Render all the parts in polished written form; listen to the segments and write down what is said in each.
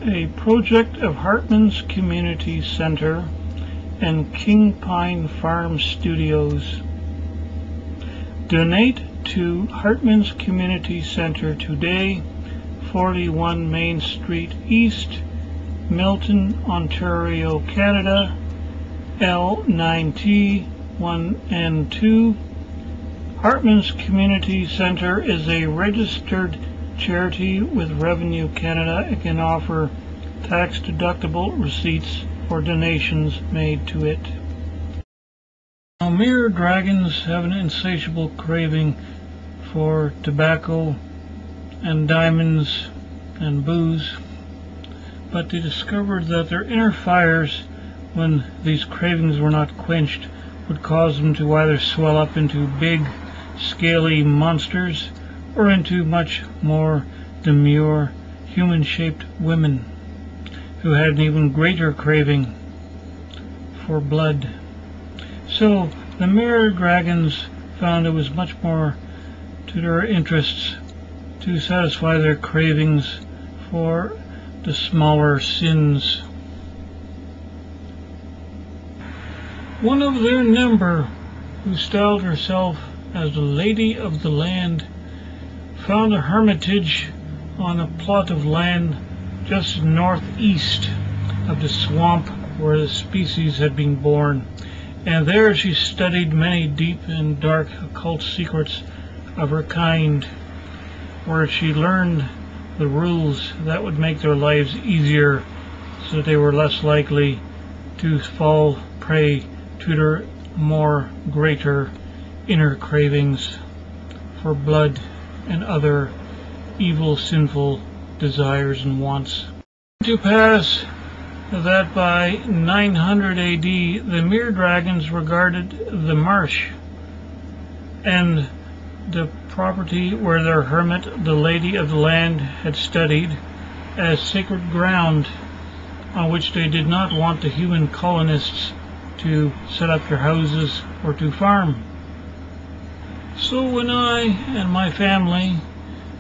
A project of Hartman's Community Center and King Pine Farm Studios. Donate to Hartman's Community Center today, 41 Main Street East, Milton, Ontario, Canada, L9T 1N2. Hartman's Community Center is a registered charity with Revenue Canada. It can offer tax-deductible receipts for donations made to it. Now, mere dragons have an insatiable craving for tobacco and diamonds and booze, but they discovered that their inner fires, when these cravings were not quenched, would cause them to either swell up into big, scaly monsters or into much more demure, human-shaped women who had an even greater craving for blood. So the mere dragons found it was much more to their interests to satisfy their cravings for the smaller sins. One of their number, who styled herself as the Lady of the Land, found a hermitage on a plot of land just northeast of the swamp where the species had been born, and there she studied many deep and dark occult secrets of her kind, where she learned the rules that would make their lives easier so that they were less likely to fall prey to their more greater inner cravings for blood and other evil, sinful desires and wants. To pass that by 900 AD, the mere dragons regarded the marsh and the property where their hermit, the Lady of the Land, had studied as sacred ground on which they did not want the human colonists to set up their houses or to farm. So when I and my family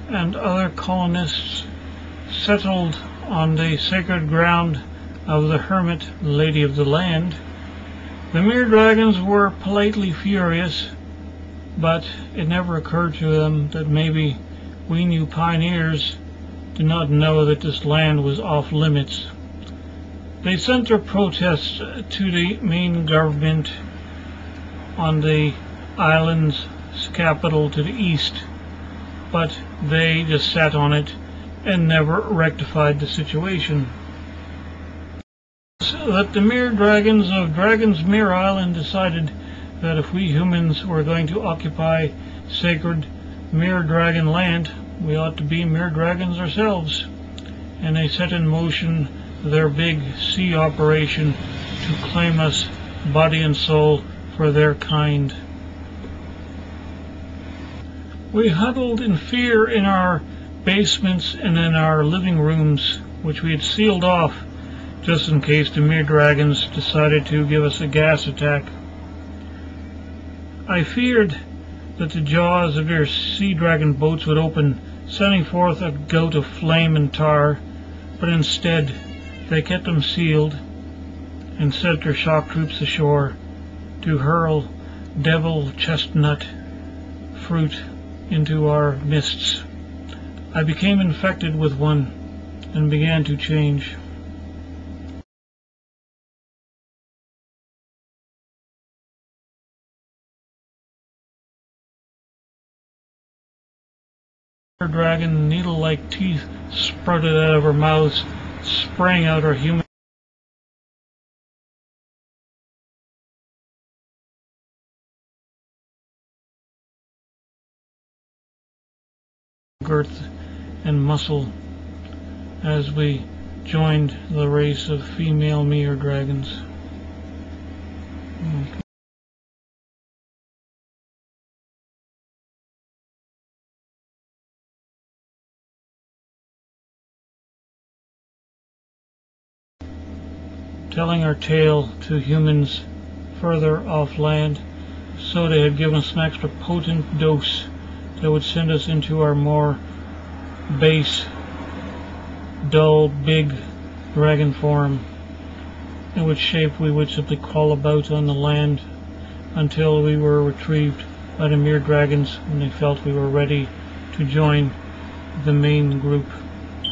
and other colonists settled on the sacred ground of the hermit, Lady of the Land, the mere dragons were politely furious, but it never occurred to them that maybe we new pioneers did not know that this land was off limits. They sent their protests to the main government on the island's capital to the east, but they just sat on it and never rectified the situation. So that the mere dragons of Dragonsmere Island decided that if we humans were going to occupy sacred mere dragon land, we ought to be mere dragons ourselves, and they set in motion their big sea operation to claim us body and soul for their kind. We huddled in fear in our basements and in our living rooms, which we had sealed off just in case the mere dragons decided to give us a gas attack. I feared that the jaws of their sea dragon boats would open, sending forth a gout of flame and tar, but instead they kept them sealed and sent their shock troops ashore to hurl devil chestnut fruit into our mists. I became infected with one and began to change. Her dragon needle-like teeth sprouted out of her mouths, sprang out her human girth and muscle as we joined the race of female mere dragons. Telling our tale to humans further off land, so they had given us an extra potent dose that would send us into our more base, dull, big dragon form, in which shape we would simply crawl about on the land until we were retrieved by the mere dragons when they felt we were ready to join the main group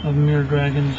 of mere dragons.